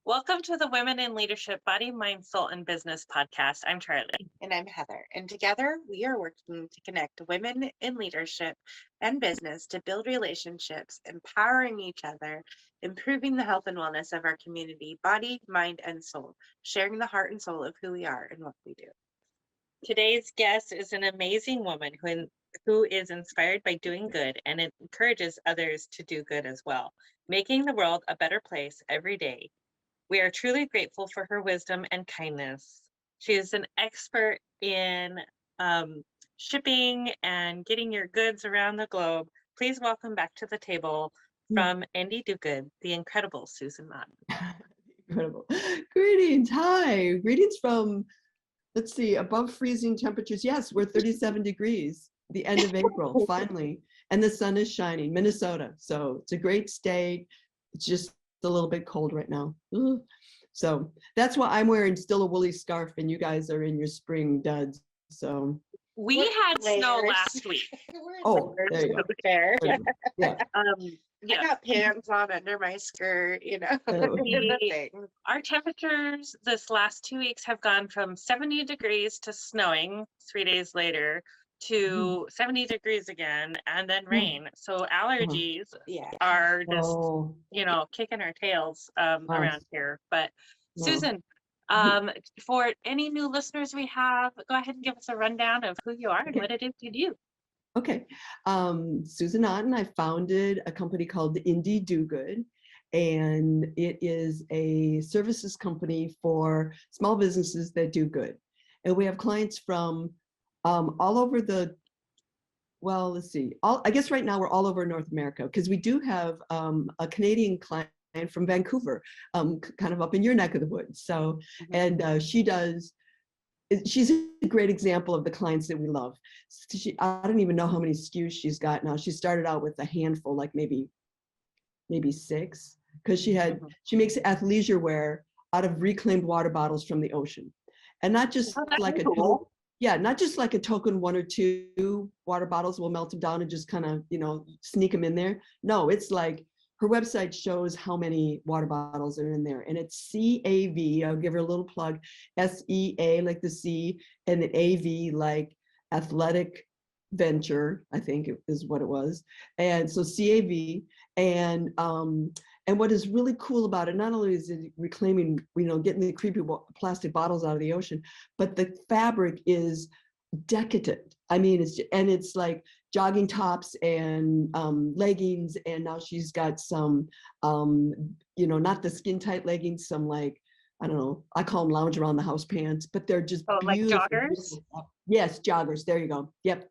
Welcome to the Women in Leadership Body, Mind, Soul, and Business podcast. I'm Charlie. And I'm Heather. And together we are working to connect women in leadership and business to build relationships, empowering each other, improving the health and wellness of our community, body, mind, and soul, sharing the heart and soul of who we are and what we do. Today's guest is an amazing woman who is inspired by doing good and encourages others to do good as well, making the world a better place every day. We are truly grateful for her wisdom and kindness. She is an expert in shipping and getting your goods around the globe. Please welcome back to the table from Indie Do Good, the incredible Susan Otten. Incredible. Greetings. Hi. Greetings from, let's see, above freezing temperatures. Yes, we're 37 degrees, the end of April, finally. And the sun is shining, Minnesota. So it's a great state. It's just a little bit cold right now. Ooh. So that's why I'm wearing still a woolly scarf and you guys are in your spring duds. So we had snow last week. Oh, there you go. Fair. Yeah. I got pants on under my skirt, Our temperatures this last 2 weeks have gone from 70 degrees to snowing 3 days later to 70 degrees again and then rain. So allergies are just, kicking our tails around here. But Susan, for any new listeners we have, go ahead and give us a rundown of who you are and what it is you do. Okay. Susan Otten, I founded a company called Indie Do Good, and it is a services company for small businesses that do good. And we have clients from all over let's see, I guess right now we're all over North America because we do have a Canadian client from Vancouver, kind of up in your neck of the woods. So, and she's a great example of the clients that we love. I don't even know how many SKUs she's got now. She started out with a handful, like maybe 6, because she makes athleisure wear out of reclaimed water bottles from the ocean, and not just not just like a token 1 or 2 water bottles. We'll melt them down and just kind of sneak them in there. No, it's like her website shows how many water bottles are in there, and it's CAV. I'll give her a little plug. SEA like the C, and the AV like athletic venture, I think is what it was. And so CAV, and what is really cool about it, not only is it reclaiming, getting the creepy plastic bottles out of the ocean, but the fabric is decadent. I mean, it's like jogging tops and leggings, and now she's got some, not the skin tight leggings, some like, I don't know, I call them lounge around the house pants, but they're just beautiful. Like joggers? Beautiful. Yes, joggers. There you go. Yep.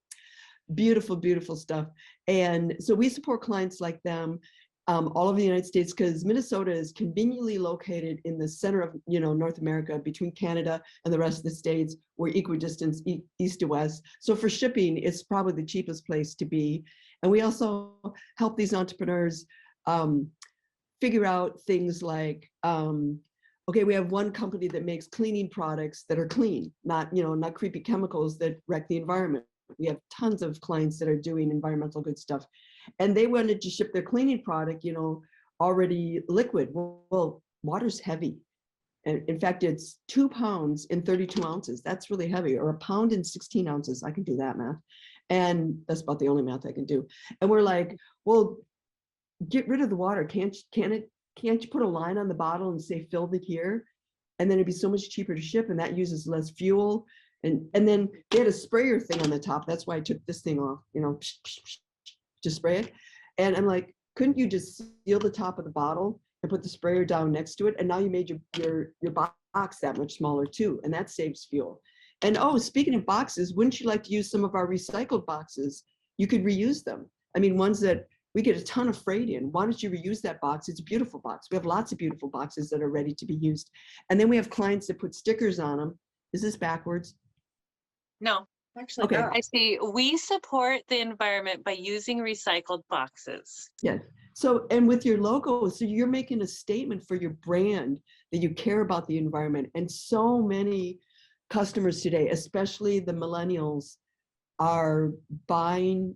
Beautiful, beautiful stuff. And so we support clients like them all over the United States, because Minnesota is conveniently located in the center of North America, between Canada and the rest of the states. We're equidistant east to west. So for shipping, it's probably the cheapest place to be. And we also help these entrepreneurs figure out things like, okay, we have one company that makes cleaning products that are clean, not creepy chemicals that wreck the environment. We have tons of clients that are doing environmental good stuff, and they wanted to ship their cleaning product, already liquid. Well, water's heavy. And in fact, it's 2 pounds in 32 ounces. That's really heavy, or 1 pound in 16 ounces. I can do that math. And that's about the only math I can do. And we're like, well, get rid of the water. Can't you put a line on the bottle and say filled it here? And then it'd be so much cheaper to ship, and that uses less fuel. And then they had a sprayer thing on the top. That's why I took this thing off, to spray it. And I'm like, couldn't you just seal the top of the bottle and put the sprayer down next to it? And now you made your box that much smaller too, and that saves fuel. And speaking of boxes, wouldn't you like to use some of our recycled boxes? You could reuse them. I mean, ones that we get a ton of freight in. Why don't you reuse that box? It's a beautiful box. We have lots of beautiful boxes that are ready to be used. And then we have clients that put stickers on them. Is this backwards? No. Actually, okay. I see. We support the environment by using recycled boxes. Yeah. So, and with your logo, so you're making a statement for your brand that you care about the environment. And so many customers today, especially the millennials, are buying,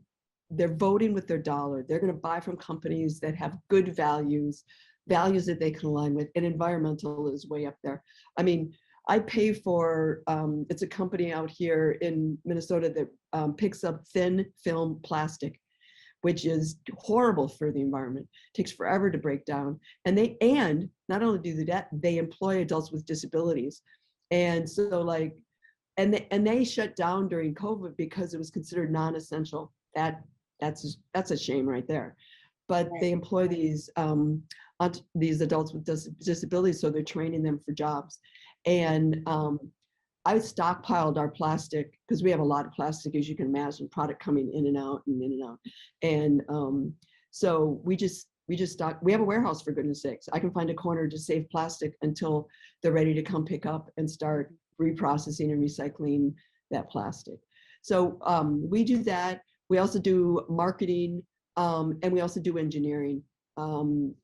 they're voting with their dollar. They're going to buy from companies that have good values, values that they can align with, and environmental is way up there. I mean, I pay for, it's a company out here in Minnesota that picks up thin film plastic, which is horrible for the environment. It takes forever to break down. And not only do that, they employ adults with disabilities. And so like, and they shut down during COVID because it was considered non-essential. That's a shame right there. But Right. they employ these adults with disabilities, so they're training them for jobs. And I stockpiled our plastic because we have a lot of plastic, as you can imagine, product coming in and out and in and out. And so we just stock. We have a warehouse, for goodness sakes. I can find a corner to save plastic until they're ready to come pick up and start reprocessing and recycling that plastic. So we do that. We also do marketing, and we also do engineering.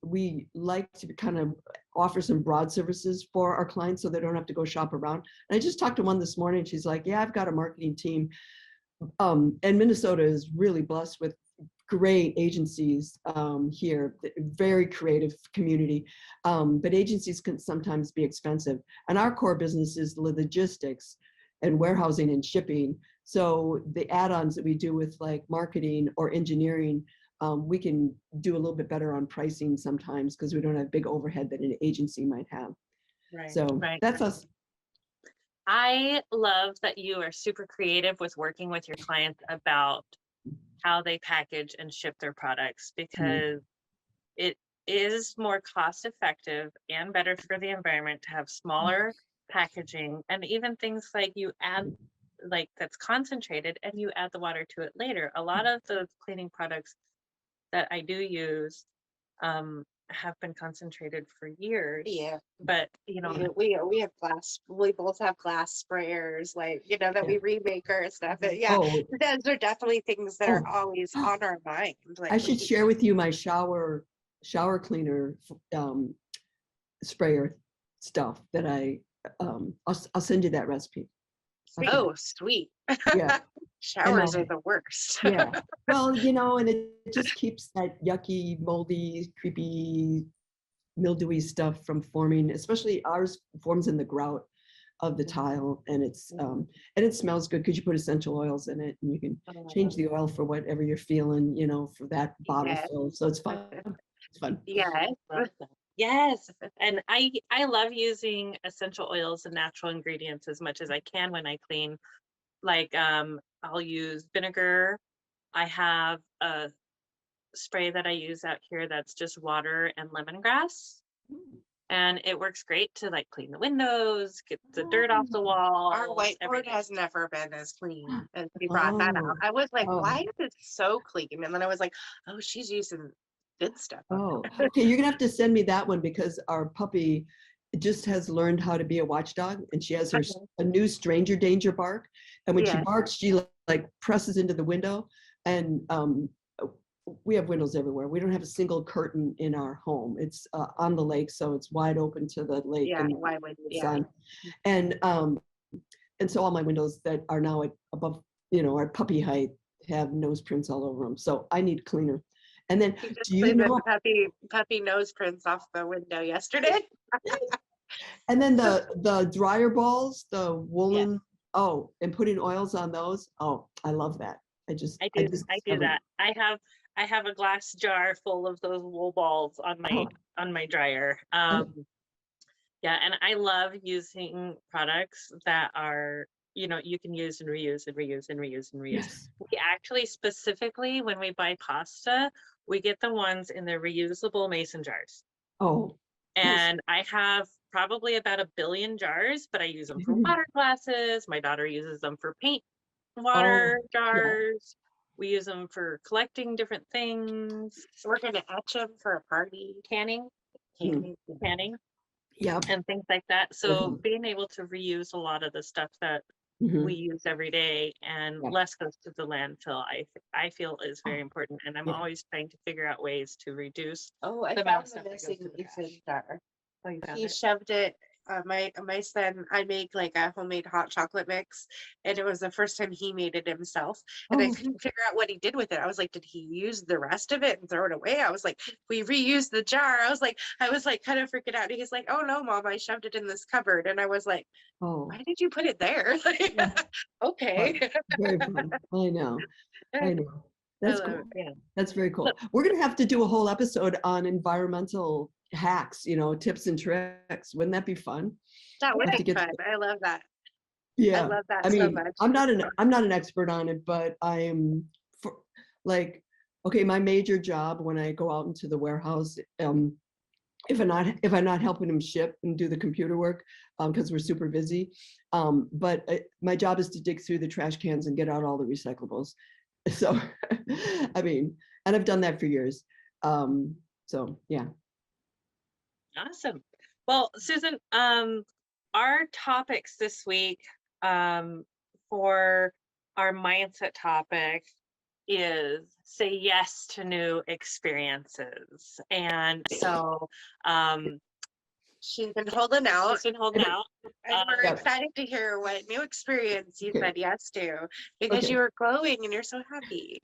We like to kind of offer some broad services for our clients so they don't have to go shop around. And I just talked to one this morning. She's like, yeah, I've got a marketing team. And Minnesota is really blessed with great agencies here, very creative community. But agencies can sometimes be expensive. And our core business is the logistics and warehousing and shipping. So the add-ons that we do with like marketing or engineering, we can do a little bit better on pricing sometimes because we don't have big overhead that an agency might have. Right. So that's us. I love that you are super creative with working with your clients about how they package and ship their products, because it is more cost effective and better for the environment to have smaller packaging, and even things like you add like that's concentrated and you add the water to it later. A lot of the cleaning products that I do use have been concentrated for years. Yeah. But you know, We have glass. We both have glass sprayers, like that we remake our stuff. But yeah, Oh, those are definitely things that are Oh. always on our mind. Like I should share with you my shower cleaner sprayer stuff that I'll send you that recipe. Oh, sweet. Yeah. Showers are the worst. Yeah. Well, and it just keeps that yucky, moldy, creepy, mildewy stuff from forming, especially ours forms in the grout of the tile, and and it smells good because you put essential oils in it, and you can change the oil for whatever you're feeling, for that bottle Yes. fill. So it's fun. It's fun. Yes. yes, and I love using essential oils and natural ingredients as much as I can when I clean. Like I'll use vinegar. I have a spray that I use out here that's just water and lemongrass, and it works great to like clean the windows, get the dirt off the wall. Our whiteboard has never been as clean as she brought that out. I was like, why is it so clean? And then I was like, oh, she's using good stuff. Oh, okay. You're gonna have to send me that one because our puppy just has learned how to be a watchdog, and she has a new stranger danger bark. And when she barks, she like presses into the window. And we have windows everywhere. We don't have a single curtain in our home. It's on the lake, so it's wide open to the lake and the sun. And so all my windows that are now above, our puppy height have nose prints all over them. So I need cleaner. And then do you know puppy nose prints off the window yesterday? And then the dryer balls, the woolen, and putting oils on those. Oh, I love that. I do that. I have a glass jar full of those wool balls on my dryer. Yeah, and I love using products that are, you can use and reuse and reuse and reuse and reuse. Yes. We actually specifically, when we buy pasta, we get the ones in the reusable mason jars. Oh. And I have probably about 1 billion jars, but I use them for water glasses. My daughter uses them for paint water jars. We use them for collecting different things. We're going to etch them for a party. Canning. Yeah. And things like that. So being able to reuse a lot of the stuff that we use every day and less goes to the landfill, I feel is very important. And I'm always trying to figure out ways to reduce I found the missing mason jar. He shoved it my son, I make like a homemade hot chocolate mix, and it was the first time he made it himself, and I Oh, couldn't figure out what he did with it. I was like, did he use the rest of it and throw it away? I was like, we reused the jar. I was like kind of freaking out. And he's like, oh no, mom, I shoved it in this cupboard, and I was like, oh, why did you put it there? Like, yeah, okay. fun. Very fun. I know. I know. I That's love cool. it. Yeah. That's very cool. We're gonna have to do a whole episode on environmental hacks, tips and tricks. Wouldn't that be fun? That would Have to be get, fun. I love that. I yeah. love I that so mean, much. I'm not an expert on it, but I am for like, okay, my major job when I go out into the warehouse, if I'm not helping them ship and do the computer work, because we're super busy. But my job is to dig through the trash cans and get out all the recyclables. So, I mean, and I've done that for years. So yeah. Awesome. Well, Susan, our topics this week, for our mindset topic is say yes to new experiences. And so, She's been holding out, she's been holding out. and we're Yeah. excited to hear what new experience you Okay. said yes to, because Okay. you were glowing and you're so happy.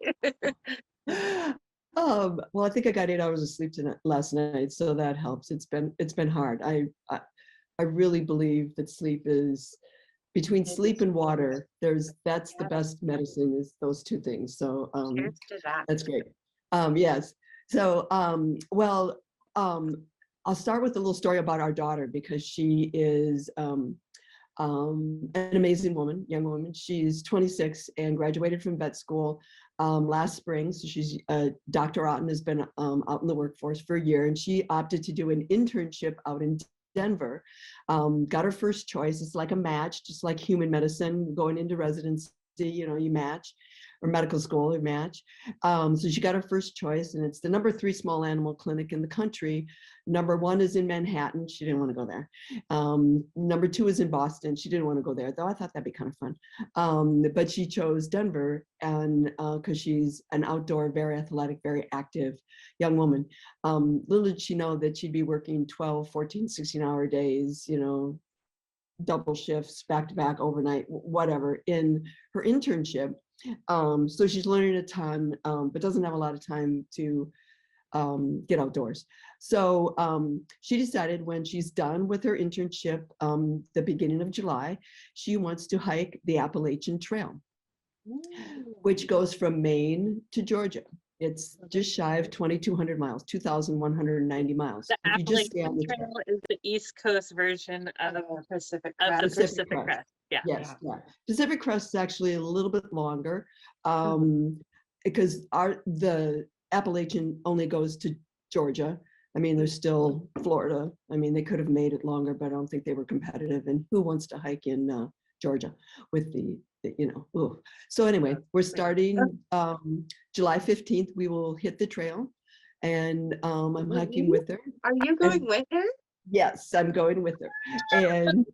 Well, I think I got 8 hours of sleep last night, so that helps. It's been hard. I really believe that sleep is between sleep and water. That's the best medicine is those two things. So Cheers to that. that's great. Yes. So well, I'll start with a little story about our daughter because she is an amazing woman, young woman. She's 26 and graduated from vet school last spring. So she's Dr. Otten has been out in the workforce for a year, and she opted to do an internship out in Denver. Got her first choice. It's like a match, just like human medicine going into residency. You match, or medical school, or match. So she got her first choice, and it's the number 3 small animal clinic in the country. Number 1 is in Manhattan. She didn't want to go there. Number 2 is in Boston. She didn't want to go there, though I thought that'd be kind of fun. But she chose Denver, and because she's an outdoor, very athletic, very active young woman. Little did she know that she'd be working 12, 14, 16-hour days, double shifts, back to back, overnight, whatever, in her internship. So she's learning a ton, but doesn't have a lot of time to get outdoors. So she decided when she's done with her internship, the beginning of July, she wants to hike the Appalachian Trail, which goes from Maine to Georgia. It's just shy of 2,200 miles, 2,190 miles. The If you just stay on Appalachian the Trail is the East Coast version of Pacific the Crest. Pacific Crest. Crest. Yeah. Yes, yeah. Pacific Crest is actually a little bit longer because the Appalachian only goes to Georgia. I mean, there's still Florida. I mean, they could have made it longer, but I don't think they were competitive. And who wants to hike in Georgia with ooh. So anyway, we're starting July 15th. We will hit the trail, and I'm hiking with her. Are you going with her? Yes, I'm going with her, and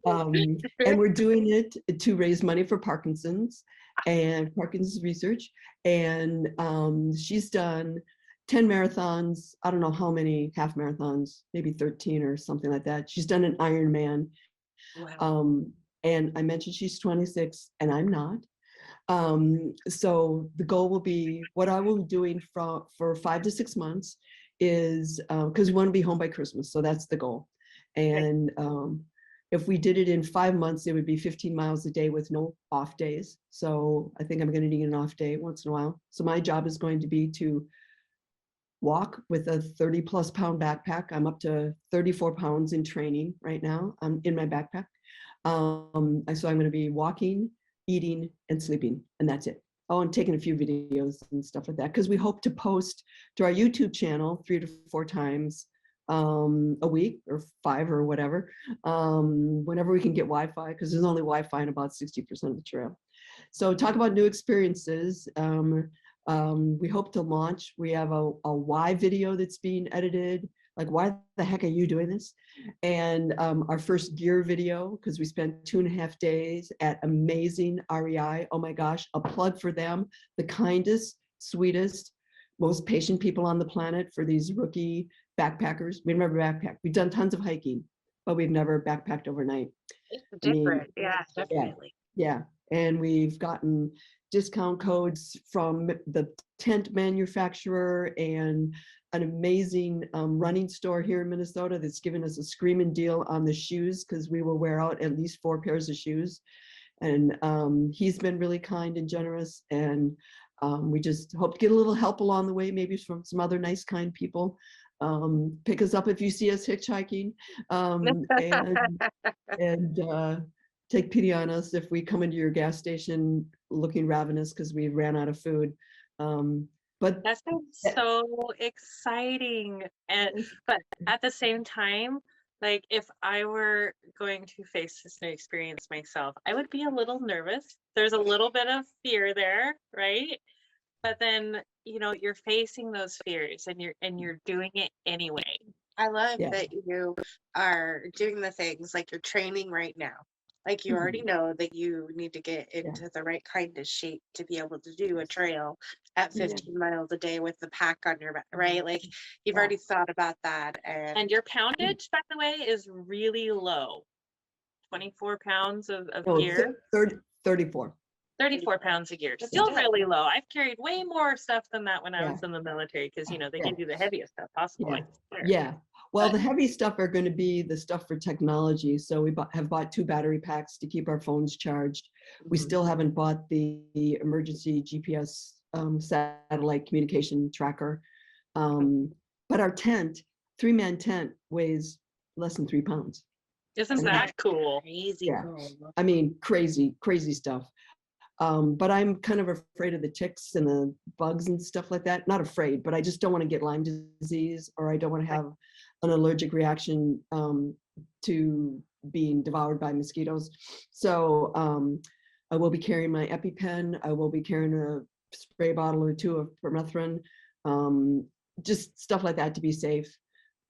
we're doing it to raise money for Parkinson's research. And she's done 10 marathons. I don't know how many half marathons, maybe 13 or something like that. She's done an Ironman. Wow. And I mentioned she's 26, and I'm not. So the goal will be what I will be doing for 5 to 6 months is because we want to be home by Christmas, so that's the goal. And if we did it in 5 months, it would be 15 miles a day with no off days. So I think I'm going to need an off day once in a while. So my job is going to be to walk with a 30+ pound backpack. I'm up to 34 pounds in training right now. I'm in my backpack. So I'm going to be walking, eating, and sleeping, and that's it. Oh, and taking a few videos and stuff like that, because we hope to post to our YouTube channel 3 to 4 times a week, or 5 or whatever, whenever we can get Wi-Fi, because there's only Wi-Fi in about 60% of the trail. So talk about new experiences. We hope to launch. We have a why video that's being edited. Like, why the heck are you doing this? And our first gear video, because we spent 2.5 days at Amazing REI. Oh my gosh, a plug for them. The kindest, sweetest, most patient people on the planet for these rookie backpackers. We never backpack. We've done tons of hiking, but we've never backpacked overnight. It's I mean, different. Yeah, definitely. yeah. And we've gotten discount codes from the tent manufacturer and an amazing running store here in Minnesota that's given us a screaming deal on the shoes, because we will wear out at least 4 pairs of shoes. And he's been really kind and generous. And we just hope to get a little help along the way, maybe from some other nice, kind people. Pick us up if you see us hitchhiking. And take pity on us if we come into your gas station looking ravenous because we ran out of food. But That sounds so exciting. But at the same time, like if I were going to face this new experience myself, I would be a little nervous. There's a little bit of fear there, right? But then, you're facing those fears and you're doing it anyway. I love Yeah. that you are doing the things like you're training right now. Like you already know that you need to get into the right kind of shape to be able to do a trail at 15 miles a day with the pack on your back, right? Like you've already thought about that. And your poundage, by the way, is really low. 24 pounds of gear. 34. 34 pounds a gear. Still really low. I've carried way more stuff than that when I was in the military because, they give you the heaviest stuff possible. Yeah. I swear. Yeah. Well, the heavy stuff are going to be the stuff for technology. So we have bought 2 battery packs to keep our phones charged. We still haven't bought the emergency GPS satellite communication tracker. But our tent, 3-man tent, weighs less than 3 pounds. Isn't that cool? Crazy. Cool. I mean, crazy stuff. But I'm kind of afraid of the ticks and the bugs and stuff like that. Not afraid, but I just don't want to get Lyme disease, or I don't want to have an allergic reaction to being devoured by mosquitoes. So I will be carrying my EpiPen. I will be carrying a spray bottle or 2 of permethrin, just stuff like that to be safe.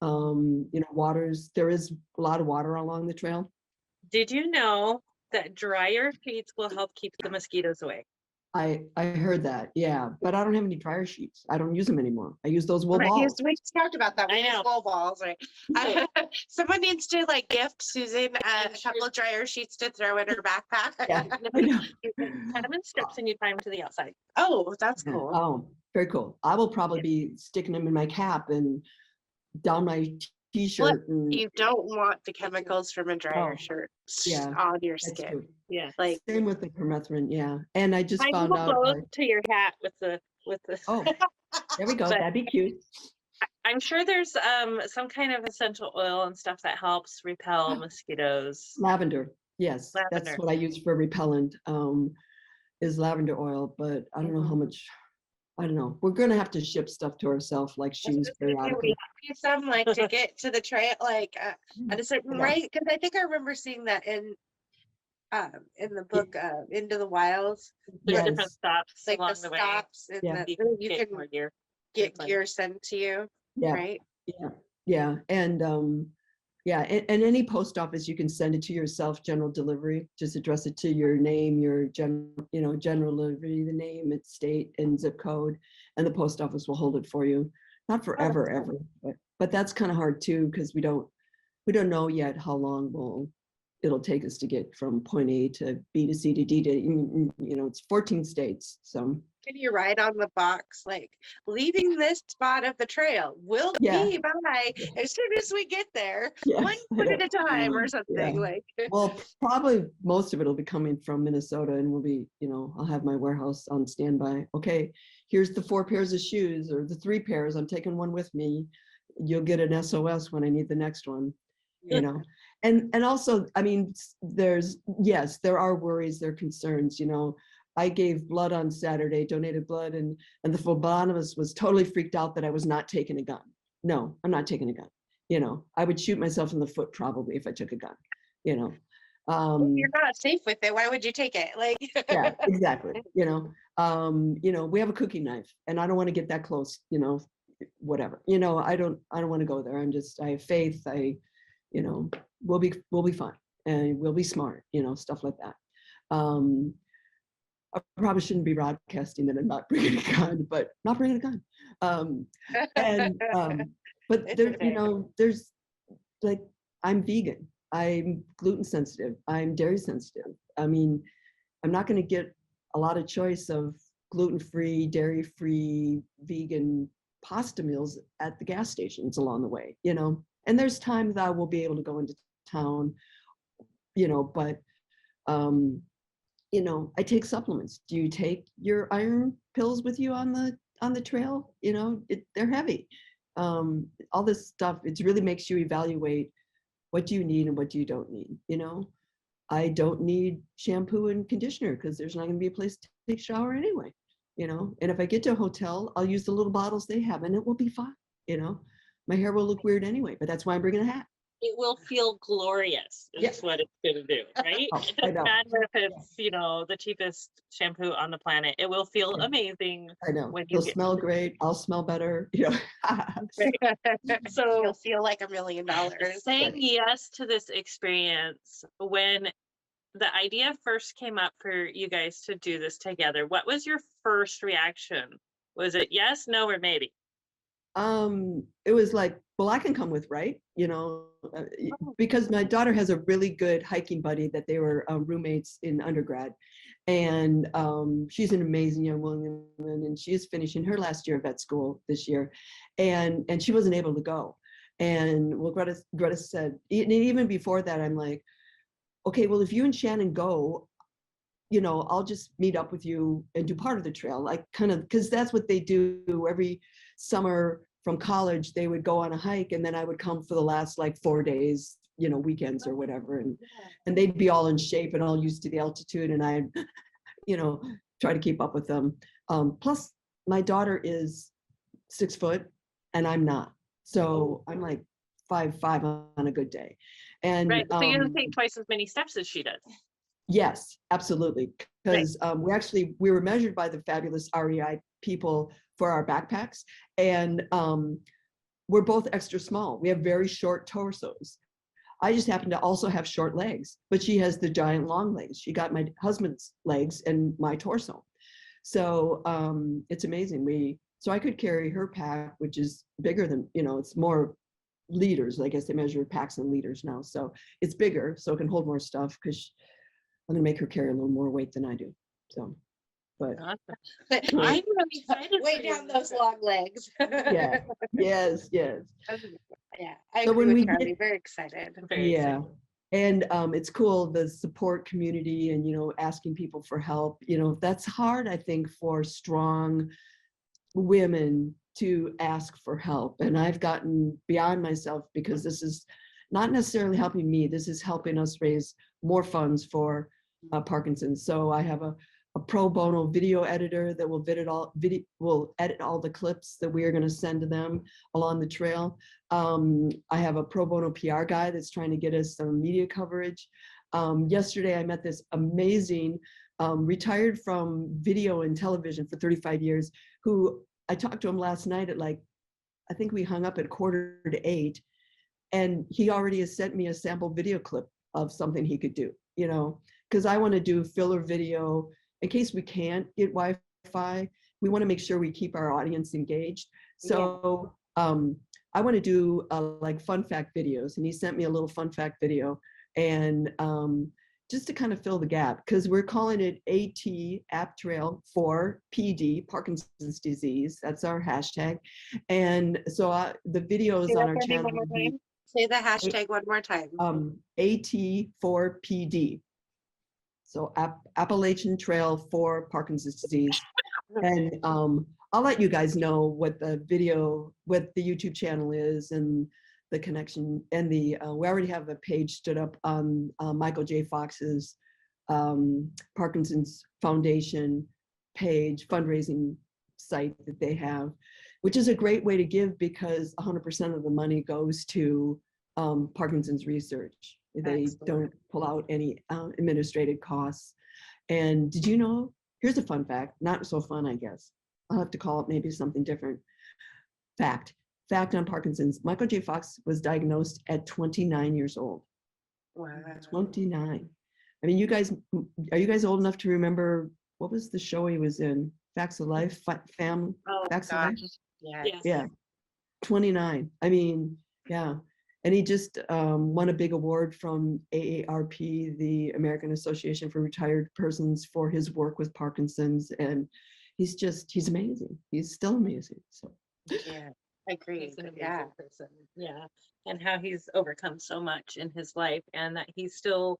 Waters. There is a lot of water along the trail. Did you know that drier sheets will help keep the mosquitoes away? I heard that, yeah, but I don't have any dryer sheets. I don't use them anymore. I use those wool balls. We talked about that. We I use know. wool balls, right? Someone needs to gift Susan a couple of dryer sheets to throw in her backpack. Yeah, I know. You cut them in strips and you tie them to the outside. Oh, that's cool. Oh, very cool. I will probably be sticking them in my cap and down my t-shirt. You don't want the chemicals from a dryer shirt on your skin. True. Yeah. Like same with the permethrin, yeah. And I just found out. To your hat with the. Oh, there we go. That'd be cute. I'm sure there's some kind of essential oil and stuff that helps repel mosquitoes. Lavender, yes, that's what I use for repellent. Is lavender oil, but I don't know how much. I don't know. We're gonna have to ship stuff to ourselves, like shoes periodically. Some to get to the trail, at a certain rate. Because I think I remember seeing that in the book Into the Wilds. There's different stops like along the way. stops, and you can get gear sent to you. Yeah. Right. Yeah. And and any post office, you can send it to yourself, general delivery. Just address it to your name, your general delivery, the name, its state, and zip code, and the post office will hold it for you. Not forever, ever, but that's kind of hard too, because we don't know yet how long it'll take us to get from point A to B to C to D to it's 14 states, so. Can you write on the box leaving this spot of the trail will be by as soon as we get there, 1 foot at a time or something Well, probably most of it will be coming from Minnesota, and we'll be I'll have my warehouse on standby. Okay, here's the 4 pairs of shoes, or the 3 pairs. I'm taking one with me. You'll get an SOS when I need the next one. And also, I mean, there are worries, there are concerns. I gave blood on Saturday, donated blood, and the phlebotomist was totally freaked out that I was not taking a gun. No, I'm not taking a gun. I would shoot myself in the foot probably if I took a gun. You're not safe with it. Why would you take it? Yeah, exactly. We have a cooking knife, and I don't want to get that close. Whatever. I don't want to go there. I have faith. We'll be fine, and we'll be smart. Stuff like that. I probably shouldn't be broadcasting that I'm not bringing a gun, but not bringing a gun. But there's like I'm vegan, I'm gluten sensitive, I'm dairy sensitive. I mean, I'm not going to get a lot of choice of gluten-free, dairy-free, vegan pasta meals at the gas stations along the way, you know. And there's times that I will be able to go into town, you know, but you know, I take supplements. Do you take your iron pills with you on the trail? You know, they're heavy. All this stuff, it really makes you evaluate what do you need and what do you don't need, you know. I don't need shampoo and conditioner because there's not going to be a place to take a shower anyway, you know. And if I get to a hotel, I'll use the little bottles they have and it will be fine, you know. My hair will look weird anyway, but that's why I'm bringing a hat. It will feel glorious is Yeah. what it's going to do, right? Oh, It I doesn't know. matter if it's, you know, the cheapest shampoo on the planet. It will feel Yeah. amazing I know. when you You'll get smell great. I'll smell better. You know. So You'll feel like $1 million. saying yes to this experience, when the idea first came up for you guys to do this together, what was your first reaction? Was it yes, no, or maybe? It was like, well, I can come with, right? You know, because my daughter has a really good hiking buddy that they were roommates in undergrad. And she's an amazing young woman, and she is finishing her last year of vet school this year. And she wasn't able to go. And well, Greta said, even before that, I'm like, okay, well, if you and Shannon go, you know, I'll just meet up with you and do part of the trail, like kind of, because that's what they do every summer from college. They would go on a hike and then I would come for the last like 4 days, you know, weekends or whatever. And they'd be all in shape and all used to the altitude. And I, you know, try to keep up with them. Plus my daughter is 6 foot and I'm not. So I'm like 5'5" on a good day. And Right. So you don't take twice as many steps as she does. yes, absolutely. Because we were measured by the fabulous REI people for our backpacks, and we're both extra small. We have very short torsos. I just happen to also have short legs, but she has the giant long legs. She got my husband's legs and my torso. So it's amazing. So I could carry her pack, which is bigger than, you know, it's more liters. I guess they measure packs in liters now. So it's bigger, so it can hold more stuff because I'm gonna make her carry a little more weight than I do. So, but Awesome. I'm I'm really excited way for you. down those long legs. yeah, yes. Yeah, I So agree when with we Charlie. get, Very excited. Very yeah, excited. and it's cool, the support community and, you know, asking people for help, you know, that's hard, I think, for strong women to ask for help. And I've gotten beyond myself because this is not necessarily helping me. This is helping us raise more funds for Parkinson's. So I have a pro bono video editor that will edit all the clips that we are going to send to them along the trail. I have a pro bono PR guy that's trying to get us some media coverage. Yesterday, I met this amazing retired from video and television for 35 years, who I talked to him last night at like, I think we hung up at 7:45, and he already has sent me a sample video clip of something he could do, you know, because I want to do filler video in case we can't get Wi-Fi. We want to make sure we keep our audience engaged. So I want to do like fun fact videos, and he sent me a little fun fact video, and just to kind of fill the gap, because we're calling it App Trail for PD, Parkinson's disease. That's our hashtag. And so the videos Say on that our for me channel one more will be time. Say the hashtag one more time. AT4PD. So Appalachian Trail for Parkinson's disease. And I'll let you guys know what the YouTube channel is and the connection, and we already have a page stood up on Michael J. Fox's Parkinson's Foundation page, fundraising site that they have, which is a great way to give because 100% of the money goes to Parkinson's research. They don't pull out any administrative costs. And did you know, here's a fun fact, not so fun, I guess. I'll have to call it maybe something different. Fact on Parkinson's, Michael J. Fox was diagnosed at 29 years old. Wow. 29. I mean, are you guys old enough to remember, what was the show he was in? Facts of Life, Family, Oh Facts of Life? gosh. Yeah. Yes. Yeah, 29. I mean, yeah. And he just won a big award from AARP, the American Association for Retired Persons, for his work with Parkinson's. And he's amazing. He's still amazing. So Yeah, agreed. He's an amazing Yeah. person. Yeah. And how he's overcome so much in his life, and that he's still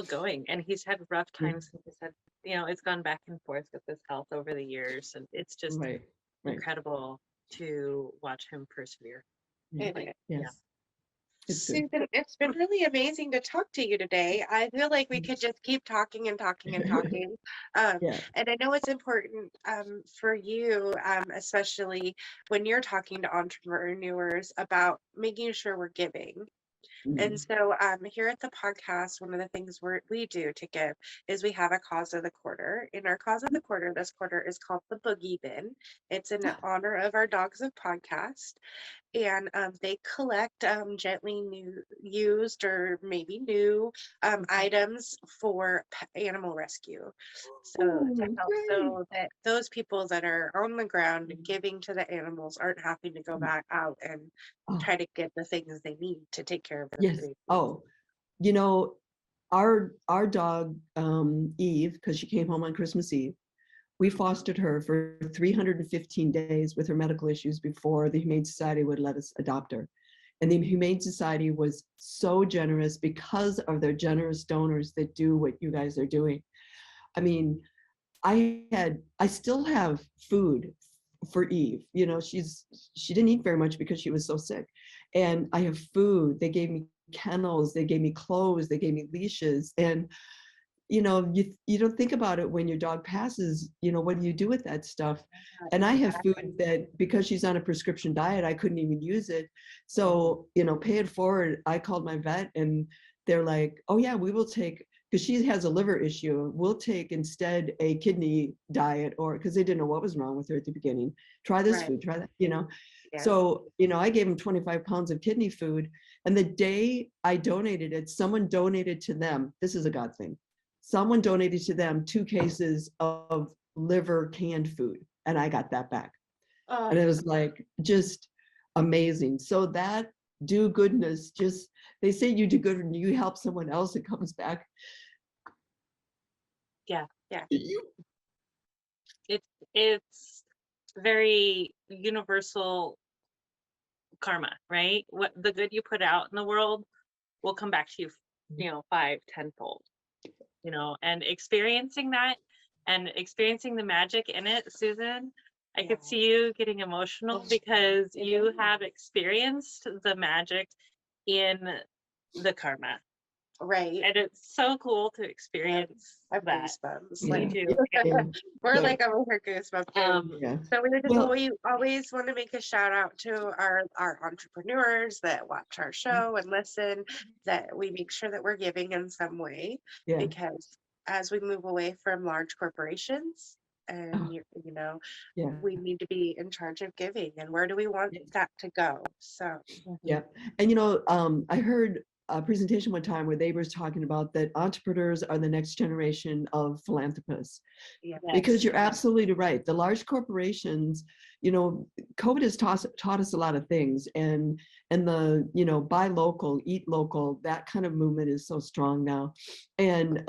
going, and he's had rough times. He's had, it's gone back and forth with his health over the years, and it's just right. incredible to watch him persevere. It Like, is. Yes. It's good. Susan, it's been really amazing to talk to you today. I feel like we could just keep talking and talking and talking. Yeah. And I know it's important for you, especially when you're talking to entrepreneurs, about making sure we're giving. And so here at the podcast, one of the things we do to give is we have a cause of the quarter. And our cause of the quarter this quarter is called the Boogie Bin. It's in honor of our Dogs of Podcast. And they collect gently used or maybe new items for animal rescue. So to help so that those people that are on the ground and giving to the animals aren't having to go back out and try to get the things they need to take care of their Yes. food. Oh, our dog, Eve, because she came home on Christmas Eve, we fostered her for 315 days with her medical issues before the Humane Society would let us adopt her. And the Humane Society was so generous because of their generous donors that do what you guys are doing. I mean, I still have food for Eve. She didn't eat very much because she was so sick. And I have food. They gave me kennels, they gave me clothes, they gave me leashes. And you don't think about it when your dog passes, what do you do with that stuff? And I have food that, because she's on a prescription diet, I couldn't even use it. So, pay it forward. I called my vet and they're like, oh yeah, we will take, because she has a liver issue, we'll take instead a kidney diet, or because they didn't know what was wrong with her at the beginning. Try this food, try that, Yeah. So, I gave them 25 pounds of kidney food. And the day I donated it, someone donated to them. This is a God thing. Someone donated to them 2 cases of liver canned food, and I got that back. And it was like just amazing. So that do goodness, they say you do good and you help someone else, it comes back. Yeah. You. It's very universal karma, right? What the good you put out in the world will come back to you, 5-10-fold. And experiencing that and experiencing the magic in it, Susan, I could see you getting emotional because you have experienced the magic in the karma. Right. And it's so cool to experience I have that. goosebumps. Me Like, too. we're So- like over here goosebumps. So we always want to make a shout out to our entrepreneurs that watch our show and listen, that we make sure that we're giving in some way, because as we move away from large corporations and we need to be in charge of giving, and where do we want that to go? So Yeah. And I heard a presentation one time where they were talking about that entrepreneurs are the next generation of philanthropists. Because you're absolutely right. The large corporations, COVID has taught us a lot of things, and the buy local, eat local, that kind of movement is so strong now. And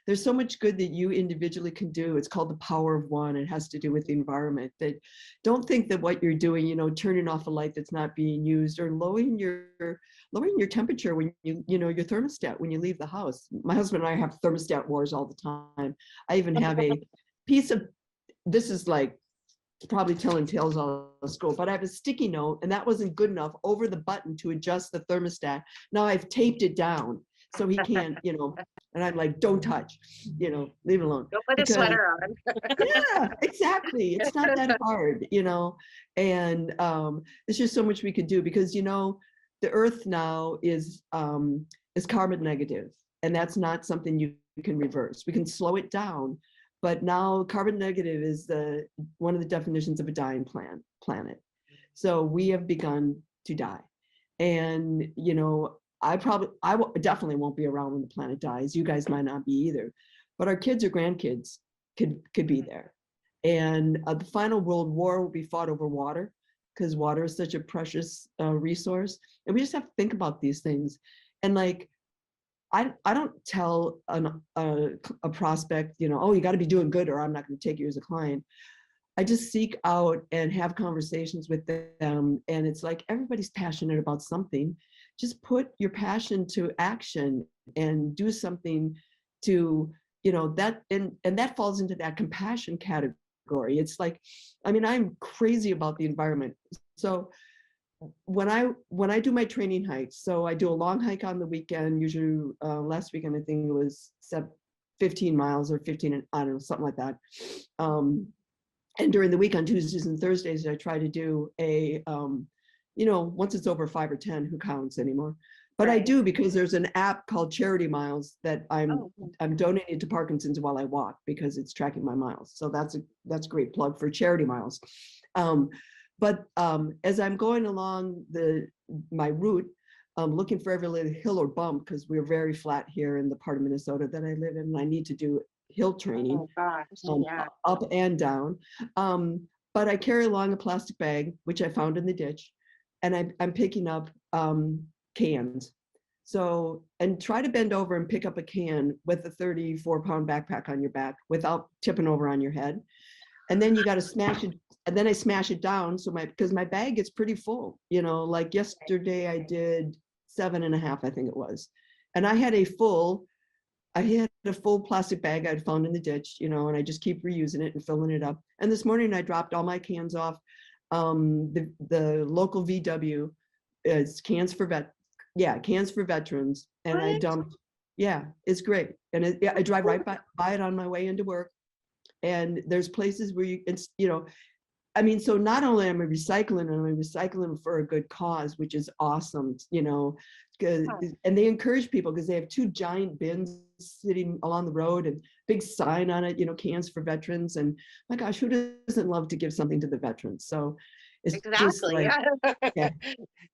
there's so much good that you individually can do. It's called the power of one. It has to do with the environment. That don't think that what you're doing, turning off a light that's not being used, or lowering your temperature when your thermostat when you leave the house. My husband and I have thermostat wars all the time. I even have a piece of, this is like probably telling tales all of school, but I have a sticky note, and that wasn't good enough, over the button to adjust the thermostat. Now I've taped it down so he can't, and I'm like, don't touch, leave it alone. don't put a sweater on. Yeah, exactly. It's not that hard, and there's just so much we could do, because the earth now is carbon negative, and that's not something you can reverse. We can slow it down, but now carbon negative is one of the definitions of a dying planet. So we have begun to die, and I definitely won't be around when the planet dies. You guys might not be either, but our kids or grandkids could be there. And the final world war will be fought over water. because water is such a precious resource. And we just have to think about these things. And like, I don't tell a prospect, you know, oh, you got to be doing good or I'm not going to take you as a client. I just seek out and have conversations with them. And it's like, everybody's passionate about something. Just put your passion to action and do something to, you know, that, and that falls into that compassion category. It's like, I mean, I'm crazy about the environment. So when I do my training hikes, so I do a long hike on the weekend, usually last weekend, I think it was 15 miles or 15, I don't know, something like that. And during the week on Tuesdays and Thursdays, I try to do a, you know, once it's over 5 or 10, who counts anymore? But I do, because there's an app called Charity Miles that I'm donating to Parkinson's while I walk, because it's tracking my miles. So that's a great plug for Charity Miles. But as I'm going along my route, looking for every little hill or bump, because we're very flat here in the part of Minnesota that I live in, and I need to do hill training. Oh gosh, yeah. Up and down. But I carry along a plastic bag, which I found in the ditch, and I'm picking up cans. So, and try to bend over and pick up a can with a 34-pound backpack on your back without tipping over on your head. And then you got to smash it. And then I smash it down. So because my bag gets pretty full, you know, like yesterday I did 7.5, I think it was. And I had a full plastic bag I'd found in the ditch, you know, and I just keep reusing it and filling it up. And this morning I dropped all my cans off. The local VW is cans for veterans. And I dumped, it's great. And I drive right by it on my way into work. And there's places where it's, you know, I mean, so not only am I recycling for a good cause, which is awesome, you know, and they encourage people because they have 2 giant bins sitting along the road and big sign on it, you know, cans for veterans. And my gosh, who doesn't love to give something to the veterans? So it's just like,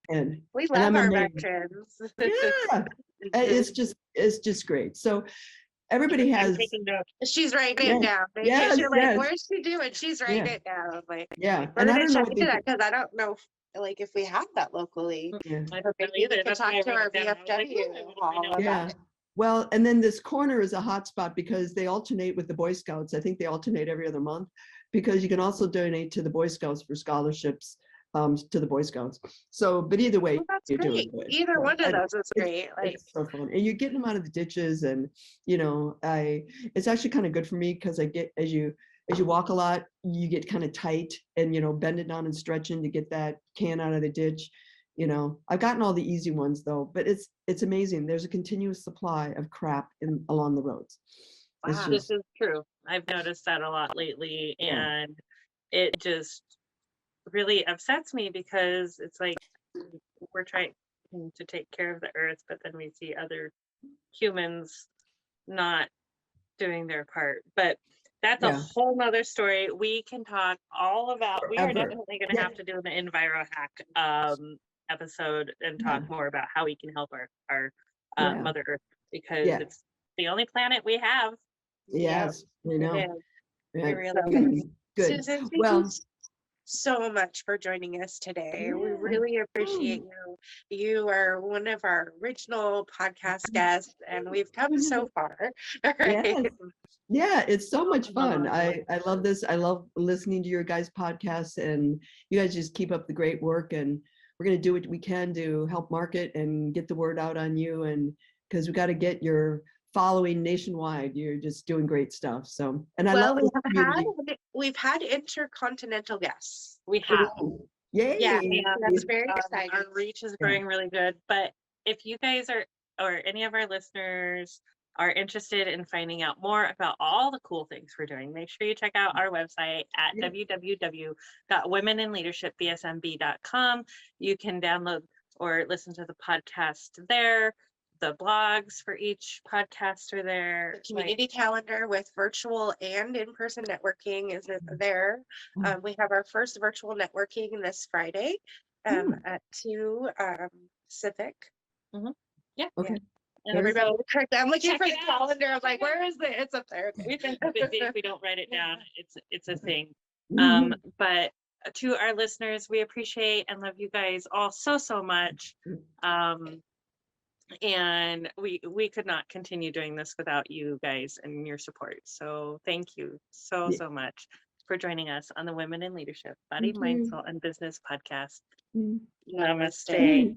and we love our amazed. veterans. It's just great. So everybody has. She's writing it down. Yes, you're like, where's she doing? She's writing it down. Like, and I don't know because I don't know if we have that locally. I don't know either. We can talk to our VFW. Well, and then this corner is a hot spot because they alternate with the Boy Scouts. I think they alternate every other month, because you can also donate to the Boy Scouts for scholarships to the Boy Scouts. So, but either way, you're doing good. Either one of those is great. It's so fun, and you're getting them out of the ditches, and you know, it's actually kind of good for me because I get as you walk a lot, you get kind of tight, and you know, bending down and stretching to get that can out of the ditch. You know, I've gotten all the easy ones though, but it's amazing. There's a continuous supply of crap along the roads. Wow. This is true. I've noticed that a lot lately, and it just really upsets me because it's like we're trying to take care of the earth, but then we see other humans not doing their part. But that's a whole nother story. We can talk all about. We are definitely going to have to do an Enviro Hack episode and talk more about how we can help our Mother Earth, because it's the only planet we have. Yes, we know. Really good. Susan, thank you so much for joining us today. We really appreciate you. You are one of our original podcast guests, and we've come so far. Yeah, it's so much fun. I love this. I love listening to your guys' podcasts, and you guys just keep up the great work, and we're going to do what we can to help market and get the word out on you, and because we got to get your following nationwide. You're just doing great stuff. So, and I love we've had intercontinental guests. We have. Yay. Yeah, that's very exciting. Our reach is growing really good. But if you guys are, or any of our listeners are interested in finding out more about all the cool things we're doing, make sure you check out our website at www.womeninleadershipbsmb.com. You can download or listen to the podcast there. The blogs for each podcast are there. The community calendar with virtual and in-person networking is there. We have our first virtual networking this Friday at 2 Pacific. Yeah. Okay. And everybody, I'm looking for the calendar. I'm like, where is it? It's up there. We've been so busy if we don't write it down. It's a thing. But to our listeners, we appreciate and love you guys all so much. And we could not continue doing this without you guys and your support. So thank you so much for joining us on the Women in Leadership Body, Thank Mind, you. Soul, and Business podcast. Mm. Namaste.